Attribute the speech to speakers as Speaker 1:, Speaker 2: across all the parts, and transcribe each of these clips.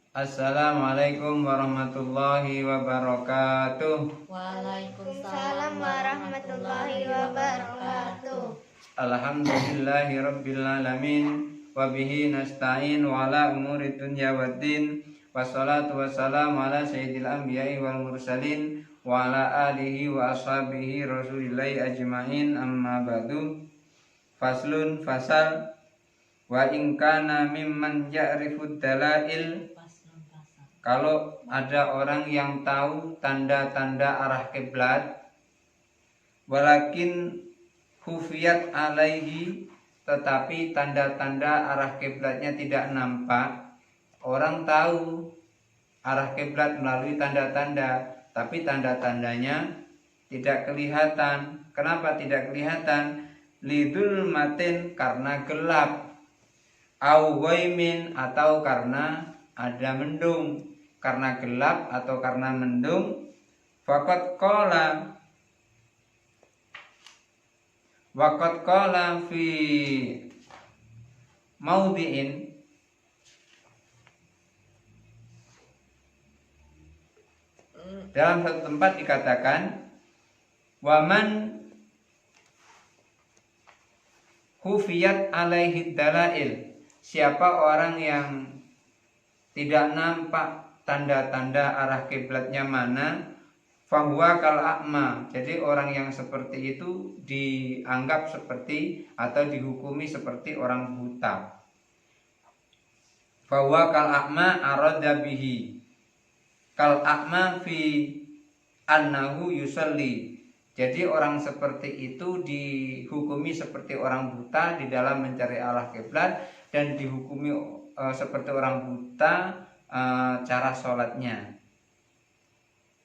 Speaker 1: Assalamualaikum warahmatullahi wabarakatuh.
Speaker 2: Waalaikumsalam warahmatullahi wabarakatuh.
Speaker 1: Alhamdulillahi rabbil alamin. Wabihi nasta'in wa ala umuri dunya waddin. Wassalatu wassalamu ala sayyidil anbiya'i wal mursalin wa ala alihi wa ashabihi rasulillahi ajma'in, amma ba'du. Faslun fasal. Wa in kana mimman ya'rifud dalail. Kalau ada orang yang tahu tanda-tanda arah kiblat, walakin khufiyat alaihi, tetapi tanda-tanda arah kiblatnya tidak nampak. Orang tahu arah kiblat melalui tanda-tanda, tapi tanda-tandanya tidak kelihatan. Kenapa tidak kelihatan? Lidul matin, karena gelap. Au ghaimin, atau karena ada mendung. Karena gelap atau karena mendung. Waqad qala fi maudhi'in, dalam satu tempat dikatakan, waman khufiyat alaihi dalail, siapa orang yang tidak nampak tanda-tanda arah kiblatnya mana, fahuwa kal a'ma, jadi orang yang seperti itu dianggap seperti atau dihukumi seperti orang buta. Fahuwa kal a'ma arada bihi, kal a'ma fi annahu yusalli, jadi orang seperti itu dihukumi seperti orang buta di dalam mencari arah kiblat, dan dihukumi seperti orang buta cara sholatnya.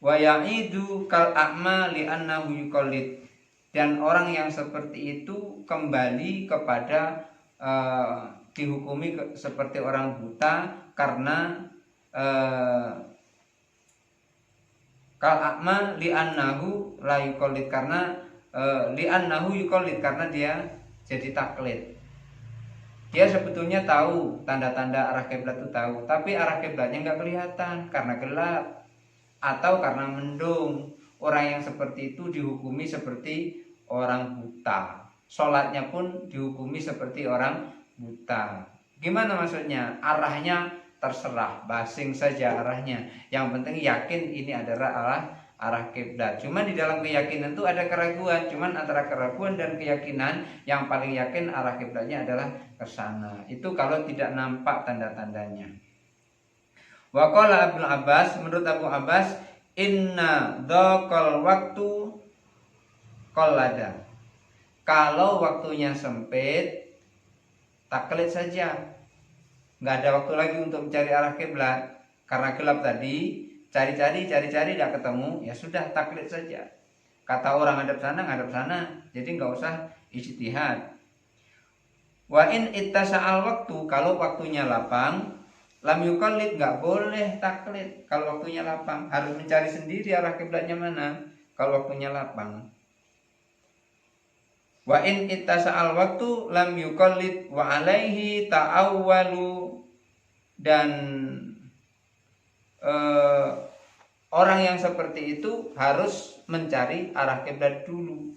Speaker 1: Wa ya'idu kal a'ma li'annahu yuqallid, dan orang yang seperti itu kembali kepada dihukumi seperti orang buta karena kal a'ma li'annahu la yuqallid, karena li'annahu yuqallid, karena dia jadi taklid. Dia sebetulnya tahu tanda-tanda arah kiblat itu tahu, tapi arah kiblatnya nggak kelihatan karena gelap atau karena mendung. Orang yang seperti itu dihukumi seperti orang buta. Sholatnya pun dihukumi seperti orang buta. Gimana maksudnya? Arahnya terserah, basing saja arahnya. Yang penting yakin ini adalah arah kiblat. Cuman di dalam keyakinan itu ada keraguan. Cuman antara keraguan dan keyakinan, yang paling yakin arah kiblatnya adalah ke sana. Itu kalau tidak nampak tanda-tandanya. Wa qala Abu Abbas, menurut Abu Abbas, inna dzaqal waktu qallada, kalau waktunya sempit taklid saja, nggak ada waktu lagi untuk mencari arah kiblat karena gelap tadi. Cari-cari tidak ketemu, ya sudah taklid saja. Kata orang ngadep sana, jadi nggak usah ijtihad. Wa in ittasa'al waktu, kalau waktunya lapang, lam yuqallid, nggak boleh taklid. Kalau waktunya lapang harus mencari sendiri arah kiblatnya mana. Kalau waktunya lapang. Wa in ittasa'al waktu lam yuqallid wa alaihi ta'awwalu, dan orang yang seperti itu harus mencari arah kiblat dulu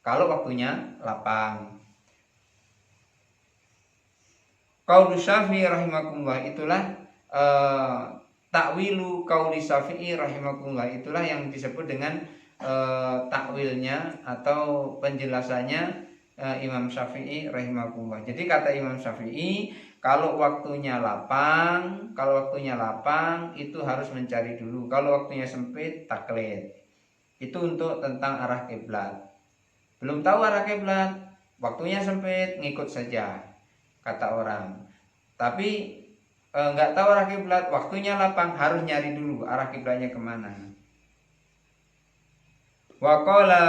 Speaker 1: kalau waktunya lapang. Qaulu Syafi'i rahimakumullah, itulah takwilu qauli Syafi'i rahimakumullah, itulah yang disebut dengan takwilnya atau penjelasannya Imam Syafi'i rahimakumullah. Jadi kata Imam Syafi'i, kalau waktunya lapang itu harus mencari dulu. Kalau waktunya sempit taklid. Itu untuk tentang arah kiblat. Belum tahu arah kiblat, waktunya sempit, ngikut saja kata orang. Tapi nggak tahu arah kiblat, waktunya lapang, harus nyari dulu arah kiblatnya kemana. Wa qala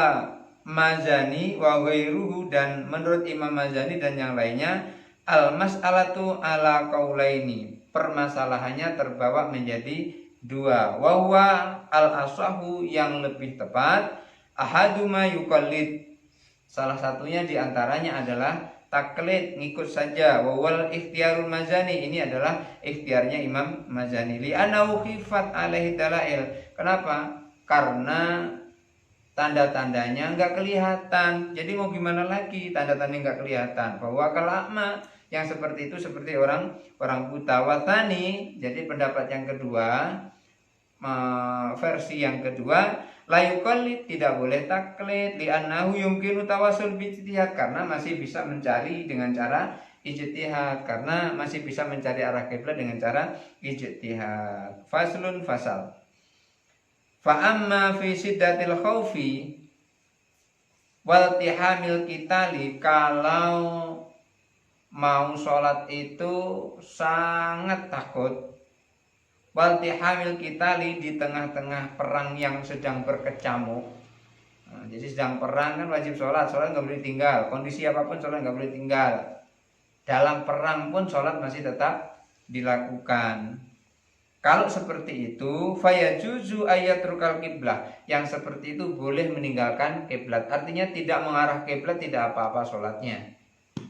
Speaker 1: Mazani wa ghairuhu, dan menurut Imam Mazani dan yang lainnya, al mas'alatu ala qaulaini, permasalahannya terbawa menjadi dua. Wa huwa al asahu, yang lebih tepat, ahaduma yuqallid, salah satunya diantaranya adalah taklid, ngikut saja. Wawal ikhtiarul Mazani, ini adalah ikhtiarnya Imam Mazani. Li'annahu khifat alaihi dalail. Kenapa? Karena tanda-tandanya nggak kelihatan. Jadi mau gimana lagi, tanda-tandanya nggak kelihatan. Bahwa kalakma yang seperti itu seperti orang buta. Watani, jadi pendapat yang kedua, versi yang kedua, layuqallid, tidak boleh taklid, li'annahu yumkinu tawassul bijtihad, karena masih bisa mencari dengan cara ijtihad, karena masih bisa mencari arah kiblat dengan cara ijtihad. Faslun, fasal. Fa amma fi siddatil khaufi wal tihamil qitali, kalau mau sholat itu sangat takut, wal tihamil qitali, di tengah-tengah perang yang sedang berkecamuk. Nah, jadi sedang perang kan wajib sholat nggak boleh tinggal, kondisi apapun sholat nggak boleh tinggal. Dalam perang pun sholat masih tetap dilakukan. Kalau seperti itu, fayajuzu ayatrukal qiblah, yang seperti itu boleh meninggalkan kiblat. Artinya tidak mengarah kiblat, tidak apa-apa sholatnya.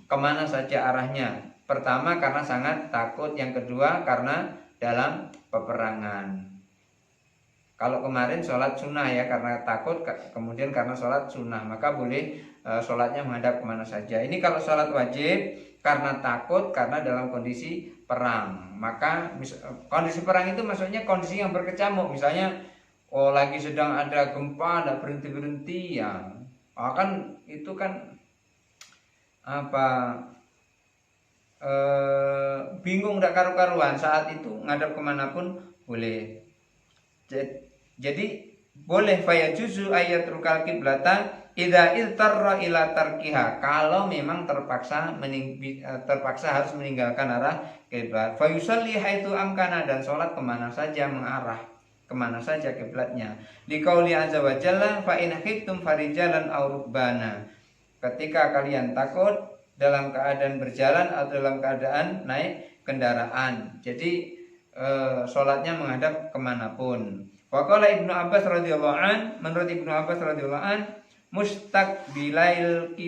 Speaker 1: Kemana saja arahnya. Pertama karena sangat takut, yang kedua karena dalam peperangan. Kalau kemarin sholat sunnah ya, karena takut, kemudian karena sholat sunnah, maka boleh sholatnya menghadap kemana saja. Ini kalau sholat wajib karena takut, karena dalam kondisi perang. Maka kondisi perang itu maksudnya kondisi yang berkecamuk. Misalnya lagi sedang ada gempa, tidak berhenti-berhenti ya. Kan itu kan bingung, tidak karu-karuan. Saat itu ngadap kemanapun boleh. Jadi boleh fayajuzu ayatrukal qiblata idza iltarra ila tarkiha, kalau memang terpaksa harus meninggalkan arah kiblat. Fayusalli haitsu amkana, dan sholat kemana saja, mengarah kemana saja kiblatnya. Liqauli azza wa jalla fa in khiftum farijalan aw rukbana, ketika kalian takut dalam keadaan berjalan atau dalam keadaan naik kendaraan. Jadi sholatnya menghadap kemanapun. Waqala Ibnu Abbas radhiyallahu an, menurut Ibnu Abbas radhiyallahu an, mustaqbilail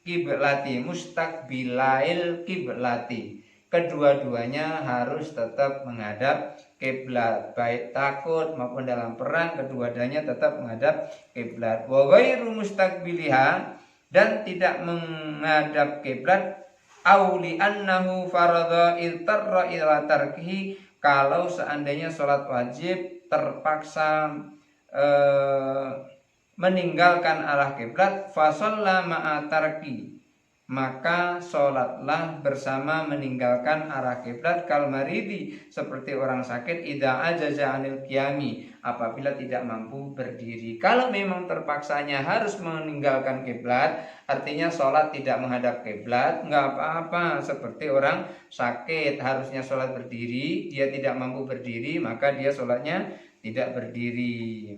Speaker 1: kiblati, kedua-duanya harus tetap menghadap kiblat, baik takut maupun dalam perang, kedua-duanya tetap menghadap kiblat. Wa ghairu mustaqbiliha, dan tidak menghadap kiblat, auli annahu faradha iltarra ila tarkihi, kalau seandainya sholat wajib terpaksa meninggalkan arah kiblat, fasalla ma'a tarki, maka sholatlah bersama meninggalkan arah kiblat. Kal maridi, seperti orang sakit, idza ajaza anil qiyami, apabila tidak mampu berdiri. Kalau memang terpaksanya harus meninggalkan kiblat, artinya sholat tidak menghadap kiblat, nggak apa-apa. Seperti orang sakit harusnya sholat berdiri, dia tidak mampu berdiri, maka dia sholatnya tidak berdiri.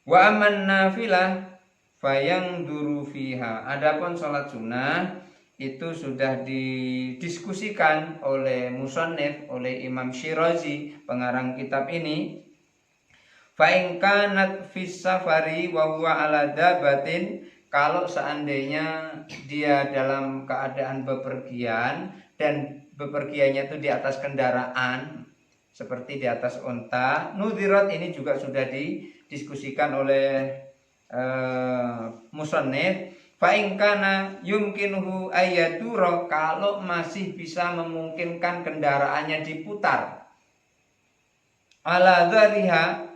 Speaker 1: Wa aman nafilah fayang duru fiha, adapun sholat sunnah itu sudah didiskusikan oleh musannif, oleh Imam Syirazi, pengarang kitab ini. Fa in kanat fis safari wa huwa ala dabatin, kalau seandainya dia dalam keadaan bepergian, dan bepergiannya itu di atas kendaraan seperti di atas unta, nudirat, ini juga sudah didiskusikan oleh musannif. Fa in kana yumkinuhu ayyadura, kalau masih bisa memungkinkan kendaraannya diputar, ala dzariha,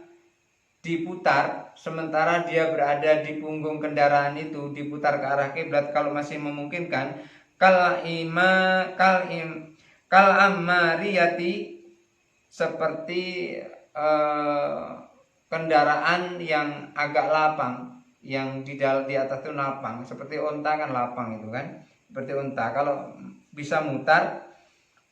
Speaker 1: diputar sementara dia berada di punggung kendaraan itu, diputar ke arah kiblat kalau masih memungkinkan. Kal ammariyati, seperti kendaraan yang agak lapang, yang di atas itu lapang, seperti unta kan lapang itu kan, seperti unta kalau bisa mutar.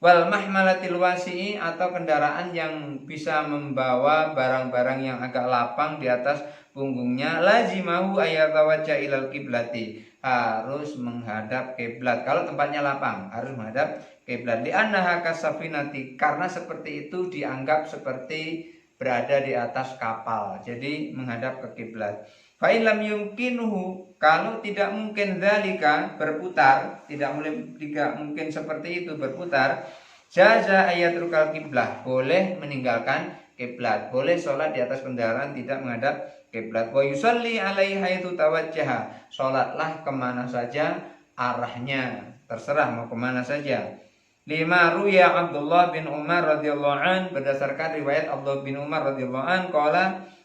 Speaker 1: Wal mahmalatil wasi'i, atau kendaraan yang bisa membawa barang-barang yang agak lapang di atas punggungnya. Lazimahu ayatawajja ilal kiblati, harus menghadap kiblat. Kalau tempatnya lapang harus menghadap kiblat. Li'annaha kasafinati, karena seperti itu dianggap seperti berada di atas kapal, jadi menghadap ke kiblat. Fa in lam yumkinuhu, kalau tidak mungkin dzalika berputar, tidak mungkin seperti itu berputar, jaza ayatul kiblah, boleh meninggalkan kiblat, boleh sholat di atas kendaraan tidak menghadap kiblat. Wa yusalli alaihi haitsu tawajjaha, sholatlah kemana saja arahnya, terserah mau kemana saja. Lima ruya Abdullah bin Umar radhiyallahu an, berdasarkan riwayat Abdullah bin Umar radhiyallahu an, qala,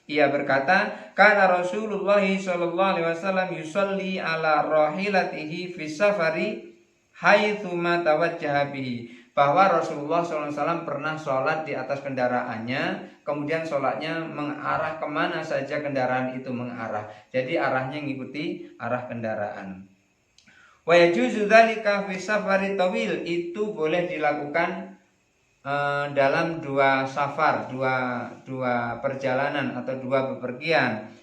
Speaker 1: ia berkata, kana Rasulullah sallallahu alaihi wasallam yusalli ala rahilatihi fi safari haitsu ma tawajjaha bihi, bahwa Rasulullah SAW pernah sholat di atas kendaraannya, kemudian sholatnya mengarah kemana saja kendaraan itu mengarah, jadi arahnya mengikuti arah kendaraan. Wa yajuzu dzalika fi safari tawil, itu boleh dilakukan dalam dua safar, dua perjalanan atau dua bepergian,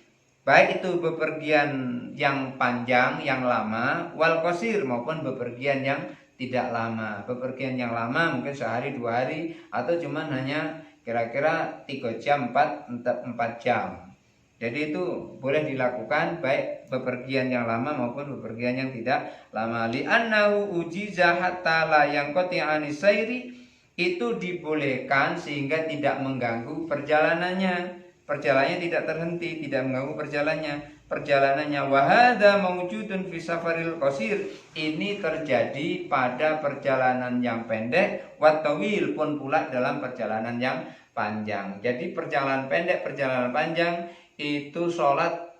Speaker 1: baik itu bepergian yang panjang, yang lama, wal qasir, maupun bepergian yang tidak lama. Bepergian yang lama mungkin sehari 2 hari, atau cuman hanya kira-kira 3 jam 4 jam. Jadi itu boleh dilakukan baik bepergian yang lama maupun bepergian yang tidak lama. Li'annahu ujiza hatta la yanqati'ani sayri, itu dibolehkan sehingga tidak mengganggu perjalanannya. Perjalanannya tidak terhenti, tidak mengganggu perjalanannya. Wa hadza mawjudun fi safaril qasir, ini terjadi pada perjalanan yang pendek, wa tawil, pun pula dalam perjalanan yang panjang. Jadi perjalanan pendek, perjalanan panjang itu sholat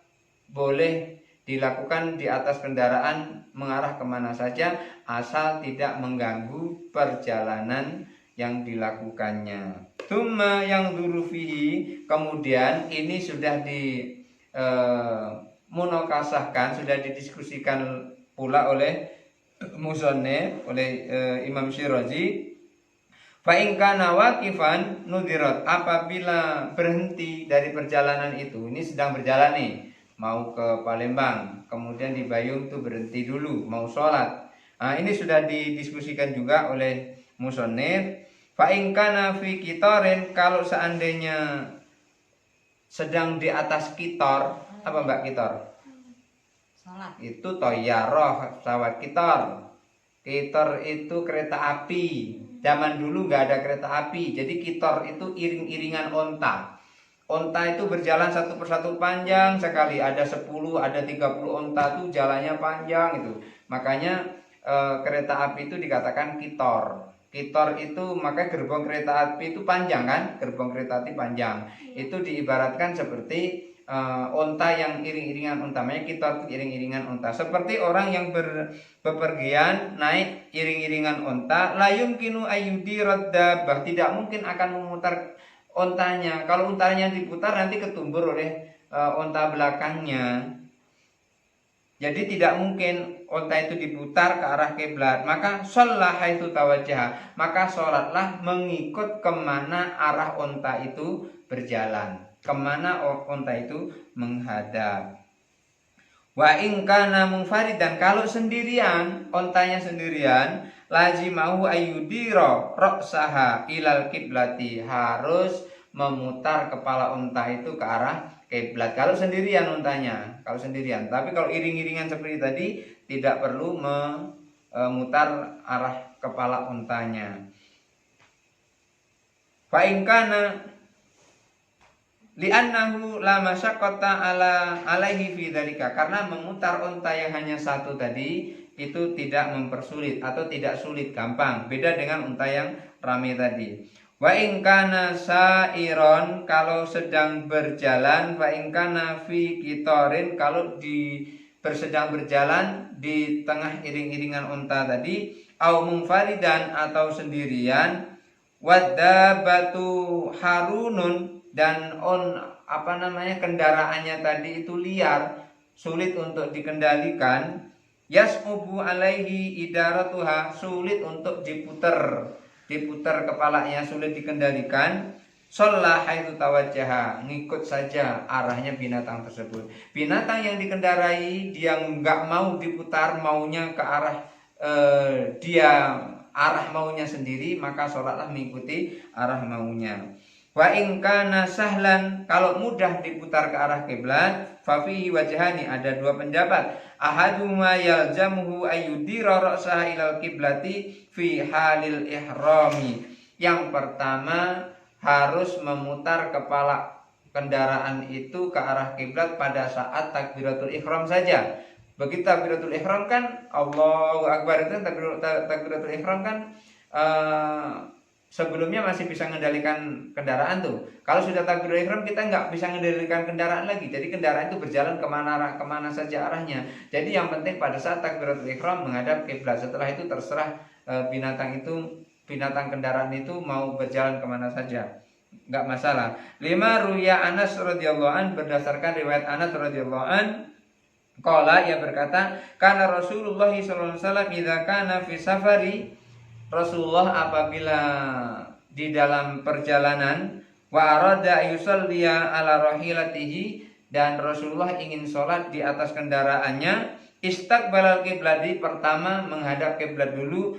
Speaker 1: boleh dilakukan di atas kendaraan mengarah kemana saja, asal tidak mengganggu perjalanan yang dilakukannya. Tsumma yang durufihi, kemudian ini sudah di munakasahkan, sudah didiskusikan pula oleh musannif, oleh Imam Syirazi. Fa in kana waqifan nudirat, apabila berhenti dari perjalanan itu, ini sedang berjalan nih, mau ke Palembang, kemudian di Bayung tuh berhenti dulu mau sholat. Nah, ini sudah didiskusikan juga oleh musannif. Fa in kana fi qitarin, kalau seandainya sedang di atas kitor, apa Mbak kitor?
Speaker 2: Salat.
Speaker 1: Itu toyaroh, pesawat kitor. Kitor itu kereta api. Zaman dulu nggak ada kereta api, jadi kitor itu iring-iringan onta. Onta itu berjalan satu persatu panjang sekali, ada 10, ada 30 onta tuh jalannya panjang itu. Makanya kereta api itu dikatakan kitor. Kitor itu makanya gerbong kereta api itu panjang kan, gerbong kereta api panjang. Itu diibaratkan seperti onta yang iring-iringan onta, makanya kitor itu iring-iringan onta. Seperti orang yang bepergian naik iring-iringan onta, la yumkinu ayyudi raddabah, tidak mungkin akan memutar ontanya. Kalau ontanya diputar nanti ketumbur oleh onta belakangnya. Jadi tidak mungkin onta itu diputar ke arah kiblat. Maka sholat haitsu tawajjaha, maka sholatlah mengikut kemana arah onta itu berjalan, kemana onta itu menghadap. Wa in kana munfaridan, kalau sendirian, ontanya sendirian, lazimahu ayyudira ra'saha ilal kiblati, harus memutar kepala onta itu ke arah kiblat. Kalau sendirian ontanya, kalau sendirian. Tapi kalau iring-iringan seperti tadi tidak perlu memutar arah kepala ontanya. Fa in kana li'annahu la masyaqqata alaihi fi dzalika, karena memutar onta yang hanya satu tadi itu tidak mempersulit atau tidak sulit, gampang, beda dengan onta yang rame tadi. Wa in kana sa'iron, kalau sedang berjalan, wa in kana fi qitarin, kalau sedang berjalan di tengah iring-iringan onta tadi, au munfaridan, atau sendirian, wadabatu harunun, dan kendaraannya tadi itu liar, sulit untuk dikendalikan, yas'ubu alaihi idaratuha, sulit untuk diputar kepalanya, sulit dikendalikan, sholat haitsu tawajjaha, ngikut saja arahnya binatang tersebut. Binatang yang dikendarai dia nggak mau diputar, maunya ke arah arah maunya sendiri, maka sholatlah mengikuti arah maunya. Wa in kana sahlan, kalau mudah diputar ke arah kiblat, fa fihi wajhani, ada dua pendapat. Ahaduma yalzamuhu ayyudira ra'saha ilal kiblati fi halil ihrami. Yang pertama harus memutar kepala kendaraan itu ke arah kiblat pada saat takbiratul ihram saja. Begitu takbiratul ihram kan Allahu Akbar, itu takbiratul ihram kan sebelumnya masih bisa mengendalikan kendaraan tuh. Kalau sudah takbiratul ihram kita nggak bisa mengendalikan kendaraan lagi. Jadi kendaraan itu berjalan kemana saja arahnya. Jadi yang penting pada saat takbiratul ihram menghadap kiblat. Setelah itu terserah binatang kendaraan itu mau berjalan kemana saja, nggak masalah. 5 ruya Anas radhiyallahu an, berdasarkan riwayat Anas radhiyallahu an, qala, ia berkata, kana Rasulullah sallallahu alaihi wasallam idza kana fi safari, Rasulullah apabila di dalam perjalanan, wa arada yusalliya ala rahilatihi, dan Rasulullah ingin sholat di atas kendaraannya, istaqbalal kiblati, pertama menghadap kiblat dulu,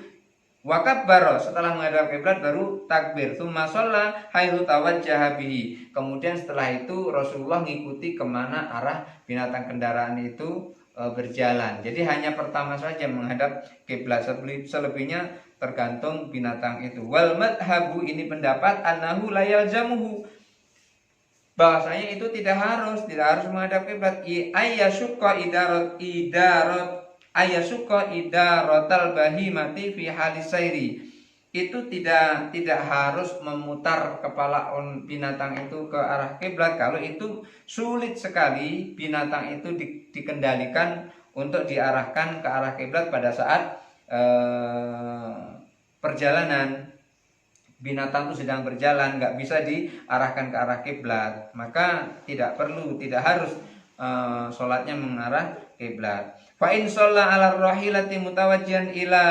Speaker 1: wa kabbara, setelah menghadap kiblat baru takbir, tsumma shalla haitsu tawajjaha bihi, kemudian setelah itu Rasulullah ngikuti kemana arah binatang kendaraan itu berjalan. Jadi hanya pertama saja menghadap kiblat, selebihnya tergantung binatang itu. Wal madhabu, ini pendapat, annahu la yalzamuhu, bahwasanya itu tidak harus menghadap kiblat. Ayyasukka idaratal bahimati fi halisairi, itu tidak harus memutar kepala binatang itu ke arah kiblat kalau itu sulit sekali binatang itu dikendalikan untuk diarahkan ke arah kiblat pada saat perjalanan. Binatang itu sedang berjalan, nggak bisa diarahkan ke arah kiblat, maka tidak harus sholatnya mengarah kiblat. Fa in shalla 'ala rahilati mutawajjihan ila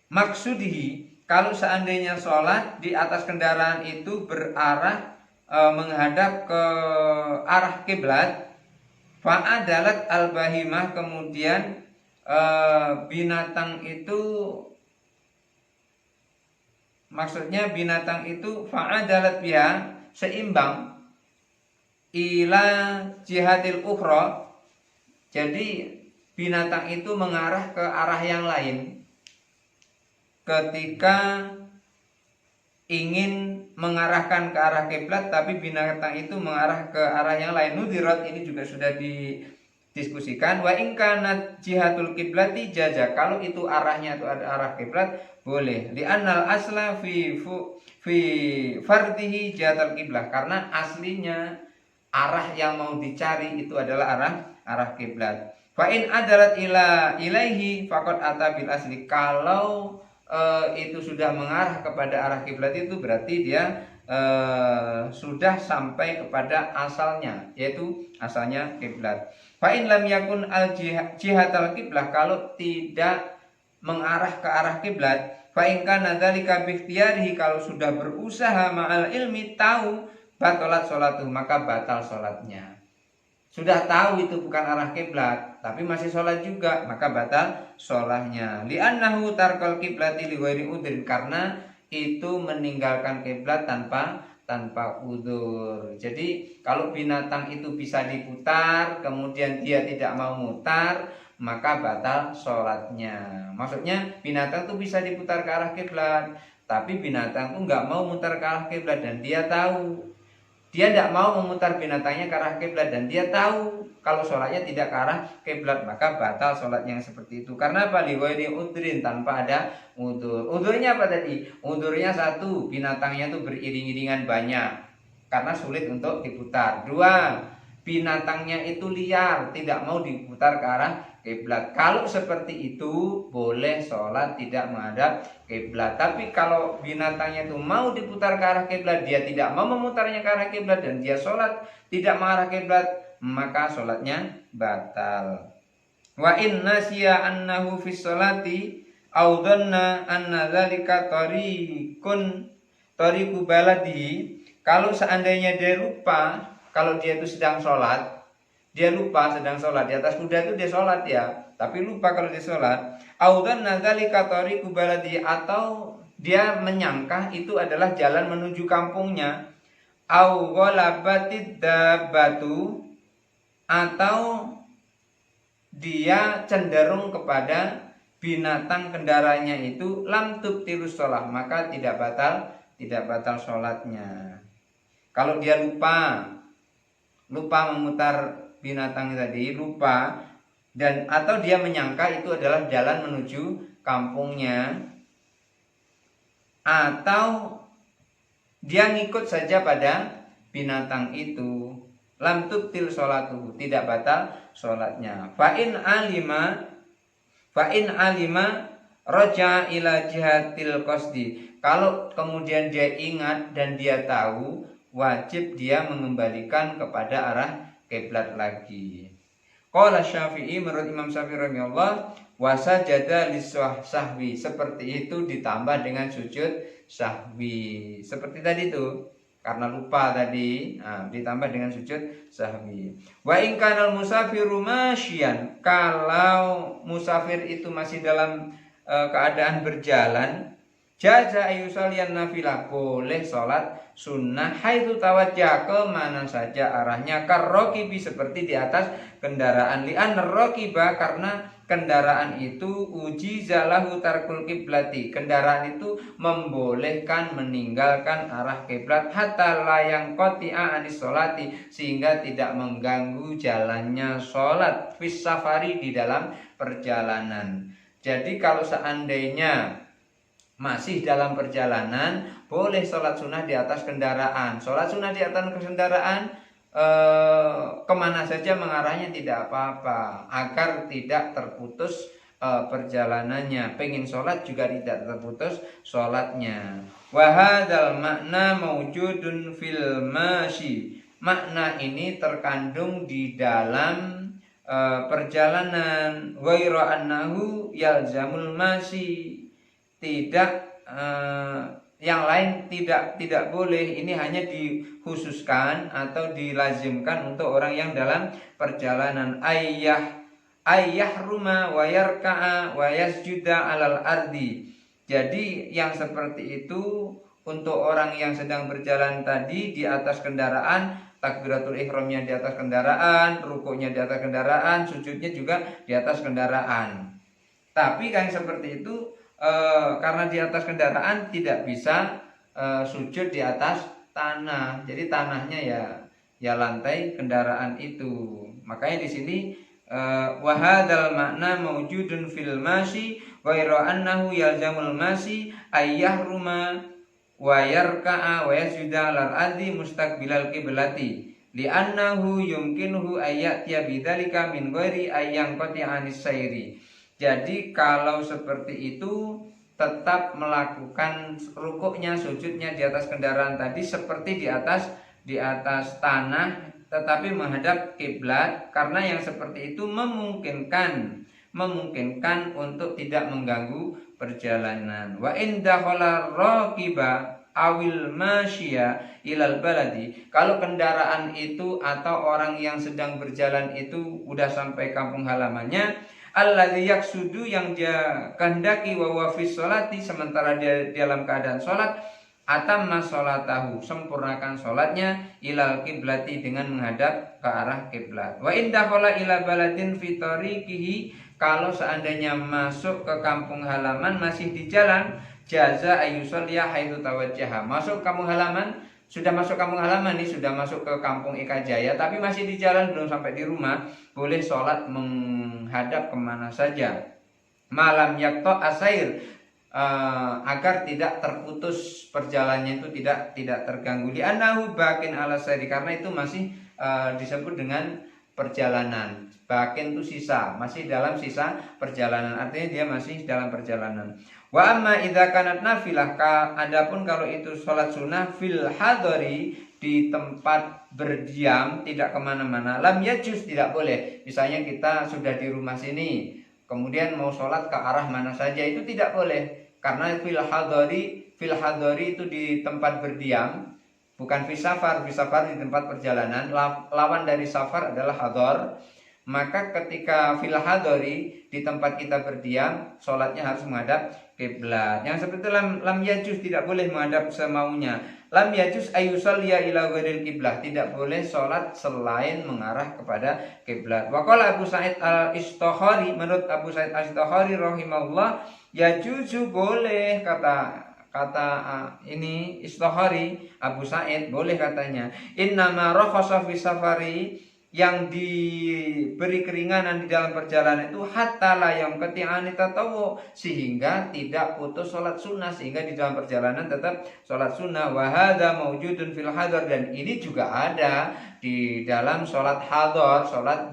Speaker 1: maksudihi, kalau seandainya sholat di atas kendaraan itu berarah menghadap ke arah kiblat, fa adalat al-bahimah, kemudian binatang itu, maksudnya binatang itu fa'adalat biha, seimbang, ila jihatil ukhra, jadi binatang itu mengarah ke arah yang lain ketika ingin mengarahkan ke arah kiblat, tapi binatang itu mengarah ke arah yang lain. Nudirat, ini juga sudah didiskusikan. Wa in kanat jihatul kiblati jaza, kalau itu arahnya itu ada arah kiblat boleh. Li annal asla fi fardihi jihatul kiblah, karena aslinya arah yang mau dicari itu adalah arah kiblat. Fa in adarat ilaihi faqad ata bil asli, kalau itu sudah mengarah kepada arah kiblat itu berarti dia sudah sampai kepada asalnya, yaitu asalnya kiblat. Fa in lam yakun al jihatal kiblah, kalau tidak mengarah ke arah kiblat, fa in kana dzalika bi ikhtiyarihi, kalau sudah berusaha ma'al ilmi, tahu, batalat sholatuh, maka batal sholatnya. Sudah tahu itu bukan arah kiblat tapi masih sholat juga, maka batal sholatnya. Li'annahu tarkal kiblati li ghairi udhrin, karena itu meninggalkan kiblat tanpa udzur. Jadi kalau binatang itu bisa diputar kemudian dia tidak mau mutar, maka batal sholatnya. Maksudnya binatang itu bisa diputar ke arah kiblat, tapi binatang itu nggak mau mutar ke arah kiblat dan dia tahu. Dia tidak mau memutar binatangnya ke arah kiblat dan dia tahu kalau sholatnya tidak ke arah kiblat, maka batal sholat yang seperti itu. Karena apa? Lighairi udhrin, tanpa ada udzur. Udzurnya apa tadi? Udzurnya satu, binatangnya itu beriring-iringan banyak karena sulit untuk diputar. Dua, binatangnya itu liar, tidak mau diputar ke arah kiblat. Kalau seperti itu boleh sholat tidak menghadap kiblat. Tapi kalau binatangnya itu mau diputar ke arah kiblat, dia tidak mau memutarnya ke arah kiblat dan dia sholat tidak mengarah kiblat, maka sholatnya batal. Wa in nasiya annahu fi sholati aw dhanna anna dzalika tariqu baladihi, kalau seandainya dia lupa, kalau dia itu sedang sholat, dia lupa sedang sholat, di atas kuda itu dia sholat ya, tapi lupa kalau dia sholat. Audan nadzalika tariqu baladi, atau dia menyangka itu adalah jalan menuju kampungnya. Au ghalabatid dabbatu, atau dia cenderung kepada binatang kendaraannya itu, lam tubtilus sholat, maka tidak batal sholatnya. Kalau dia lupa memutar binatang tadi, lupa, dan atau dia menyangka itu adalah jalan menuju kampungnya, atau dia ngikut saja pada binatang itu, lam tubtil sholatuhu, tidak batal sholatnya. Fa'in alima roja ila jihatil qasdi, kalau kemudian dia ingat dan dia tahu, wajib dia mengembalikan kepada arah kiblat lagi. Qala Syafi'i, menurut Imam Syafi'i rahimahullah, wasajada lisahwi, seperti itu ditambah dengan sujud sahwi. Seperti tadi itu, karena lupa tadi, ditambah dengan sujud sahwi. Wa in kanal musafiru masyian, kalau musafir itu masih dalam keadaan berjalan, jaza ayusalian nafilah, boleh sholat sunnah haitsu tawajjah, ke mana saja arahnya, karrokibi, seperti di atas kendaraan, li'an rokiba, karena kendaraan itu ujizalahu tarkul kiblati, kendaraan itu membolehkan meninggalkan arah kiblat, hatta layang qati'a anis sholati, sehingga tidak mengganggu jalannya sholat, fis safari, di dalam perjalanan. Jadi kalau seandainya masih dalam perjalanan, boleh sholat sunnah di atas kendaraan. Sholat sunnah di atas kendaraan, kemana saja mengarahnya tidak apa-apa, agar tidak terputus perjalanannya. Pengen sholat juga tidak terputus sholatnya. Wahadal makna maujudun fil masyi, makna ini terkandung di dalam perjalanan. Ghairu annahu yalzamul masyi, tidak yang lain tidak boleh. Ini hanya dikhususkan atau dilazimkan untuk orang yang dalam perjalanan. Ayyah ruma wa yarka'a wa yasjuda alal ardi. Jadi yang seperti itu untuk orang yang sedang berjalan tadi di atas kendaraan, takbiratul ihramnya di atas kendaraan, rukuknya di atas kendaraan, sujudnya juga di atas kendaraan. Tapi yang seperti itu karena di atas kendaraan tidak bisa sujud di atas tanah. Jadi tanahnya ya lantai kendaraan itu. Makanya di sini wahadal makna maujudun fil masyi ghairu annahu yalzamul masyi ayyahruma wa yarka'a wa yasjuda alal ardi mustaqbilal qiblati li'annahu yumkinuhu ayyatiya bidzalika min ghairi ayyang qati'anis sairi. Jadi kalau seperti itu tetap melakukan rukuknya, sujudnya di atas kendaraan tadi seperti di atas tanah, tetapi menghadap kiblat, karena yang seperti itu memungkinkan untuk tidak mengganggu perjalanan. Wa inda khala raqiba awil masyiya ilal baladi, kalau kendaraan itu atau orang yang sedang berjalan itu udah sampai kampung halamannya, alladzi yaksudu, yang dia kehendaki, wa huwa fi sholati, sementara dia dalam keadaan sholat, atamma sholatahu, sempurnakan sholatnya, ilal kiblati, dengan menghadap ke arah kiblat. Wa inda khala ila baladin fi tariqihi, kalau seandainya masuk ke kampung halaman masih di jalan, jaza ayyusalliya haitsu tawajjaha, masuk kampung halaman, sudah masuk kampung halaman nih, sudah masuk ke kampung Eka Jaya, tapi masih di jalan, belum sampai di rumah, boleh sholat menghadap kemana saja. Malam yakto asair, agar tidak terputus perjalanannya itu, tidak terganggu. Di anahu bakin ala sairi, karena itu masih disebut dengan perjalanan. Bakin itu sisa, masih dalam sisa perjalanan, artinya dia masih dalam perjalanan. Wa amma idza kanat nafilah, adapun kalau itu sholat sunnah fil hadari, di tempat berdiam, tidak kemana-mana, lam yajuz, tidak boleh. Misalnya kita sudah di rumah sini, kemudian mau sholat ke arah mana saja, itu tidak boleh, karena fil hadari itu di tempat berdiam, bukan fi safar. Fi safar di tempat perjalanan, lawan dari safar adalah hadar. maka ketika fil hadori di tempat kita berdiam, sholatnya harus menghadap kiblat. Yang seperti itu lam yajuz, tidak boleh menghadap semaunya. Lam yajuz ayyusalliya ila ghairil kiblah, tidak boleh sholat selain mengarah kepada kiblat. Wa qala Abu Sa'id al-Istokhari, menurut Abu Sa'id al-Istokhari rahimahullah, yajuzu, boleh, kata ini Istokhari, Abu Sa'id boleh katanya. Innama rakhasa fi safari, yang diberi keringanan di dalam perjalanan itu hatta la yang keti'ani tatawu, sehingga tidak putus sholat sunnah, sehingga di dalam perjalanan tetap sholat sunnah. Wa hadza maujudun fil hadar, dan ini juga ada di dalam sholat hadar, sholat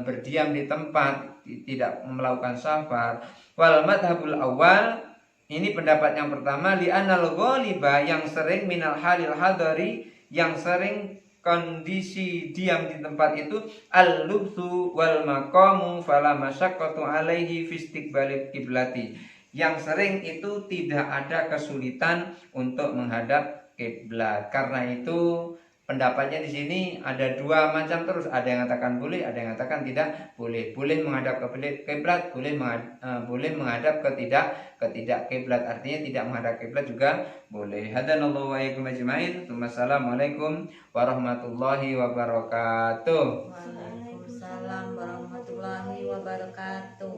Speaker 1: berdiam di tempat, tidak melakukan safar. Wal madhabul awal, ini pendapat yang pertama, li anal ghaliba, yang sering minal halil hadari, yang sering kondisi diam di tempat itu, al-lubthu wal maqamu fala masyaqqatu alaihi fi istiqbalil kiblati, yang sering itu tidak ada kesulitan untuk menghadap kiblat. Karena itu pendapatnya di sini ada dua macam terus, ada yang mengatakan boleh, ada yang mengatakan tidak boleh. Boleh menghadap ke kiblat, boleh menghadap ke tidak kiblat, artinya tidak menghadap kiblat juga boleh. Hadanallahu wa iyyakum ajmain. Wassalamualaikum warahmatullahi wabarakatuh.
Speaker 2: Waalaikumsalam warahmatullahi wabarakatuh.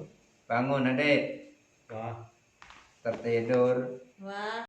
Speaker 1: Bangun, Adik.
Speaker 3: Wah.
Speaker 1: Tertidur.
Speaker 2: Wah.